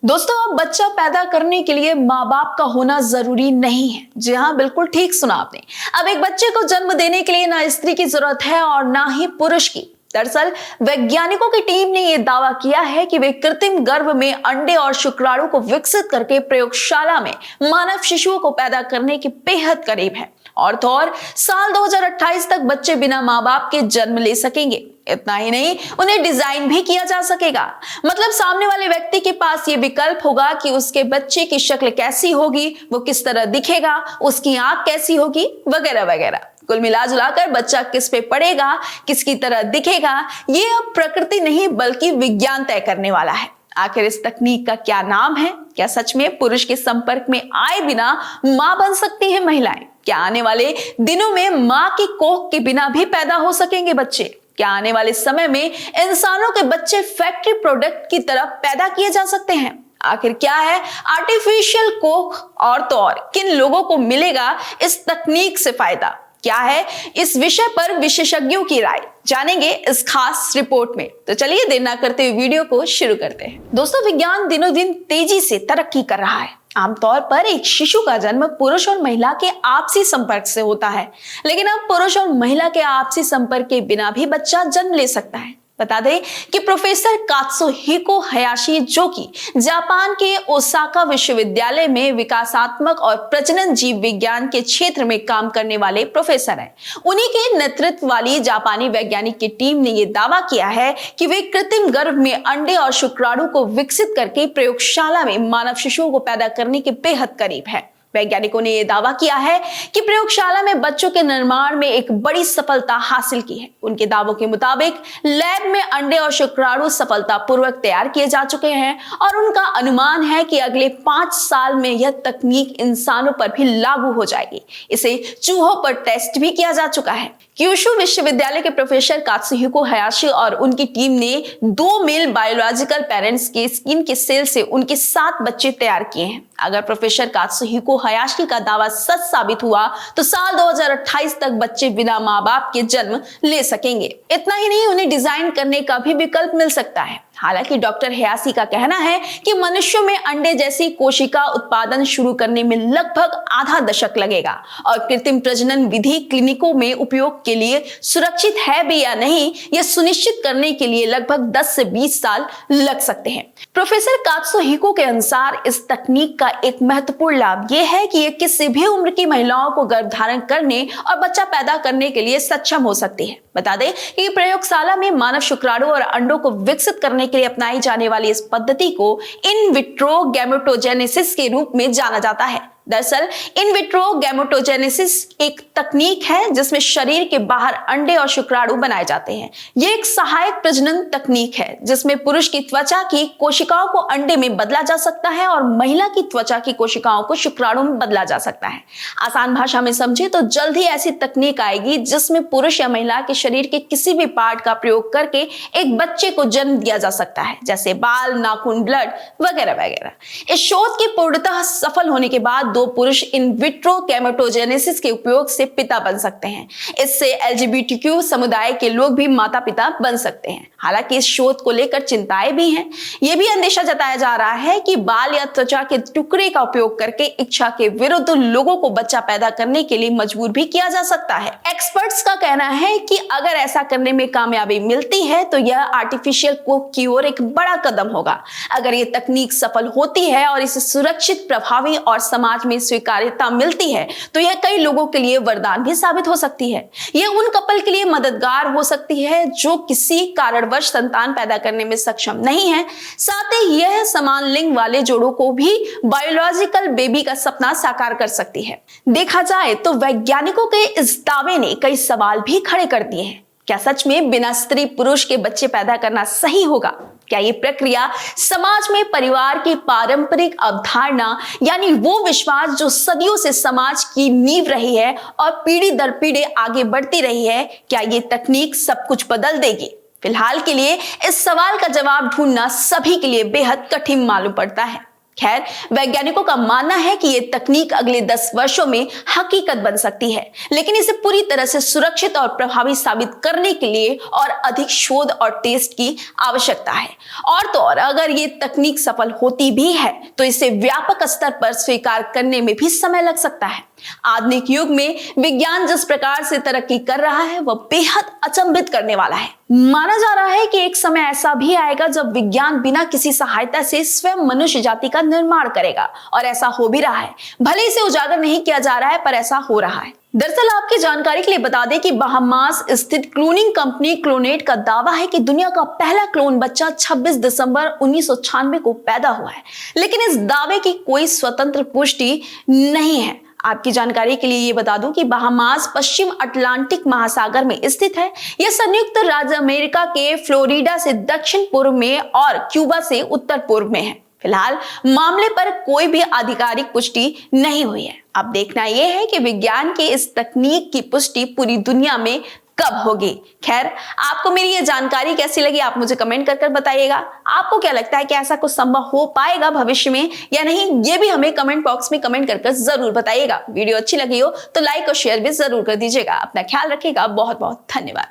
दोस्तों, अब बच्चा पैदा करने के लिए माँ बाप का होना जरूरी नहीं है। जी हाँ, बिल्कुल ठीक सुना आपने। अब एक बच्चे को जन्म देने के लिए ना स्त्री की जरूरत है और ना ही पुरुष की। दरअसल वैज्ञानिकों की टीम ने यह दावा किया है कि वे कृत्रिम गर्भ में अंडे और शुक्राणु को विकसित करके प्रयोगशाला में मानव शिशुओं को पैदा करने के बेहद करीब है। और तो और साल 2028 तक बच्चे बिना माँ बाप के जन्म ले सकेंगे। इतना ही नहीं, उन्हें डिजाइन भी किया जा सकेगा। मतलब सामने वाले व्यक्ति के पास ये विकल्प होगा कि उसके बच्चे की शक्ल कैसी होगी, वो किस तरह दिखेगा, उसकी आंख कैसी होगी, वगैरह वगैरह। कुल मिला जुलाकर बच्चा किस पे पड़ेगा, किसकी तरह दिखेगा, ये अब प्रकृति नहीं बल्कि विज्ञान तय करने वाला है। आखिर इस तकनीक का क्या नाम है? क्या सच में पुरुष के संपर्क में आए बिना मां बन सकती हैं महिलाएं? क्या आने वाले दिनों में मां की कोख के बिना भी पैदा हो सकेंगे बच्चे? क्या आने वाले समय में इंसानों के बच्चे फैक्ट्री प्रोडक्ट की तरह पैदा किए जा सकते हैं? आखिर क्या है आर्टिफिशियल कोख, और तो और किन लोगों को मिलेगा इस तकनीक से फायदा? क्या है इस विषय पर विशेषज्ञों की राय, जानेंगे इस खास रिपोर्ट में। तो चलिए देर ना करते हुए वीडियो को शुरू करते हैं। दोस्तों, विज्ञान दिनों दिन तेजी से तरक्की कर रहा है। आमतौर पर एक शिशु का जन्म पुरुष और महिला के आपसी संपर्क से होता है, लेकिन अब पुरुष और महिला के आपसी संपर्क के बिना भी बच्चा जन्म ले सकता है। बता दें कि प्रोफेसर कात्सुहिको हयाशी, जो कि जापान के ओसाका विश्वविद्यालय में विकासात्मक और प्रजनन जीव विज्ञान के क्षेत्र में काम करने वाले प्रोफेसर हैं, उन्हीं के नेतृत्व वाली जापानी वैज्ञानिक की टीम ने यह दावा किया है कि वे कृत्रिम गर्भ में अंडे और शुक्राणु को विकसित करके प्रयोगशाला में मानव शिशुओं को पैदा करने के बेहद करीब है। वैज्ञानिकों ने यह दावा किया है कि प्रयोगशाला में बच्चों के निर्माण में एक बड़ी सफलता हासिल की है। उनके दावों के मुताबिक लैब में अंडे और शुक्राणु सफलतापूर्वक तैयार किए जा चुके हैं और उनका अनुमान है कि अगले 5 साल में यह तकनीक इंसानों पर भी लागू हो जाएगी। इसे चूहों पर टेस्ट भी किया जा चुका है। क्यूशु विश्वविद्यालय के प्रोफेसर कात्सुहिको हयाशी और उनकी टीम ने 2 मेल बायोलॉजिकल पेरेंट्स के स्किन के सेल से उनके 7 बच्चे तैयार किए हैं। अगर प्रोफेसर कात्सुहिको हयाशी का दावा सच साबित हुआ तो साल 2028 तक बच्चे बिना माँ बाप के जन्म ले सकेंगे। इतना ही नहीं, उन्हें डिजाइन करने का भी विकल्प मिल सकता है। हालांकि डॉक्टर हयाशी का कहना है कि मनुष्यों में अंडे जैसी कोशिका उत्पादन शुरू करने में लगभग आधा दशक लगेगा और कृत्रिम प्रजनन विधि क्लिनिकों में उपयोग के लिए सुरक्षित है भी या नहीं, यह सुनिश्चित करने के लिए लगभग 10 से 20 साल लग सकते हैं। प्रोफेसर कात्सुहिको के अनुसार इस तकनीक का एक महत्वपूर्ण लाभ यह है कि यह किसी भी उम्र की महिलाओं को गर्भधारण करने और बच्चा पैदा करने के लिए सक्षम हो सकती है। बता दें कि प्रयोगशाला में मानव शुक्राणु और अंडों को विकसित करने के लिए अपनाई जाने वाली इस पद्धति को इन विट्रो गैमेटोजेनेसिस के रूप में जाना जाता है। दरअसल इन विट्रो गैमेटोजेनेसिस एक तकनीक है जिसमें शरीर के बाहर अंडे और शुक्राणु बनाए जाते हैं। यह एक सहायक प्रजनन तकनीक है जिसमें पुरुष की त्वचा की कोशिकाओं को अंडे में बदला जा सकता है और महिला की त्वचा की कोशिकाओं को शुक्राणु में बदला जा सकता है। आसान भाषा में समझे तो जल्द ही ऐसी तकनीक आएगी जिसमें पुरुष या महिला के शरीर के किसी भी पार्ट का प्रयोग करके एक बच्चे को जन्म दिया जा सकता है, जैसे बाल, नाखून, ब्लड वगैरह वगैरह। इस शोध के पूर्णतः सफल होने के बाद 2 पुरुष इन विट्रो गैमेटोजेनेसिस के उपयोग से पिता बन सकते हैं। इससे एलजीबीटीक्यू समुदाय के लोग भी माता पिता बन सकते हैं। हालांकि इस शोध को लेकर चिंताएं भी हैं। यह भी अंदेशा जताया जा रहा है कि बाल या त्वचा के टुकड़े का उपयोग करके इच्छा के विरुद्ध लोगों को बच्चा पैदा करने के लिए मजबूर भी किया जा सकता है। एक्सपर्ट्स का कहना है कि अगर ऐसा करने में कामयाबी मिलती है तो यह आर्टिफिशियल कोख की ओर एक बड़ा कदम होगा। अगर यह तकनीक सफल होती है और इसे सुरक्षित, प्रभावी और समाज में स्वीकार्यता मिलती है तो यह कई लोगों के लिए वरदान भी साबित हो सकती है। यह उन कपल के लिए मददगार हो सकती है जो किसी कारणवश संतान पैदा करने में सक्षम नहीं है। साथ ही यह समान लिंग वाले जोड़ों को भी बायोलॉजिकल बेबी का सपना साकार कर सकती है। देखा जाए तो वैज्ञानिकों के इस दावे ने कई सवाल भी खड़े कर दिए हैं। क्या सच में बिना स्त्री पुरुष के बच्चे पैदा करना सही होगा? क्या ये प्रक्रिया समाज में परिवार की पारंपरिक अवधारणा, यानी वो विश्वास जो सदियों से समाज की नींव रही है और पीढ़ी दर पीढ़ी आगे बढ़ती रही है, क्या ये तकनीक सब कुछ बदल देगी? फिलहाल के लिए इस सवाल का जवाब ढूंढना सभी के लिए बेहद कठिन मालूम पड़ता है। खैर, वैज्ञानिकों का मानना है कि यह तकनीक अगले 10 वर्षों में हकीकत बन सकती है, लेकिन इसे पूरी तरह से सुरक्षित और प्रभावी साबित करने के लिए और अधिक शोध और टेस्ट की आवश्यकता है। और तो और अगर ये तकनीक सफल होती भी है तो इसे व्यापक स्तर पर स्वीकार करने में भी समय लग सकता है। आधुनिक युग में विज्ञान जिस प्रकार से तरक्की कर रहा है वह बेहद अचंभित करने वाला है। माना जा रहा है कि एक समय ऐसा भी आएगा जब विज्ञान बिना किसी सहायता से स्वयं मनुष्य जाति का निर्माण करेगा, और ऐसा हो भी रहा है। भले इसे उजागर नहीं किया जा रहा है, पर ऐसा हो रहा है। दरअसल आपकी जानकारी के लिए बता दें कि बहामास स्थित क्लोनिंग कंपनी क्लोनेट का दावा है कि दुनिया का पहला क्लोन बच्चा 26 दिसंबर 1996 को पैदा हुआ है, लेकिन इस दावे की कोई स्वतंत्र पुष्टि नहीं है। आपकी जानकारी के लिए ये बता दूं कि बहामास पश्चिम अटलांटिक महासागर में स्थित है। यह संयुक्त राज्य अमेरिका के फ्लोरिडा से दक्षिण पूर्व में और क्यूबा से उत्तर पूर्व में है। फिलहाल मामले पर कोई भी आधिकारिक पुष्टि नहीं हुई है। अब देखना यह है कि विज्ञान के इस तकनीक की पुष्टि पूरी दुनिया में कब होगी। खैर, आपको मेरी ये जानकारी कैसी लगी आप मुझे कमेंट कर बताइएगा। आपको क्या लगता है कि ऐसा कुछ संभव हो पाएगा भविष्य में या नहीं, ये भी हमें कमेंट बॉक्स में कमेंट कर जरूर बताइएगा। वीडियो अच्छी लगी हो तो लाइक और शेयर भी जरूर कर दीजिएगा। अपना ख्याल रखिएगा। बहुत बहुत धन्यवाद।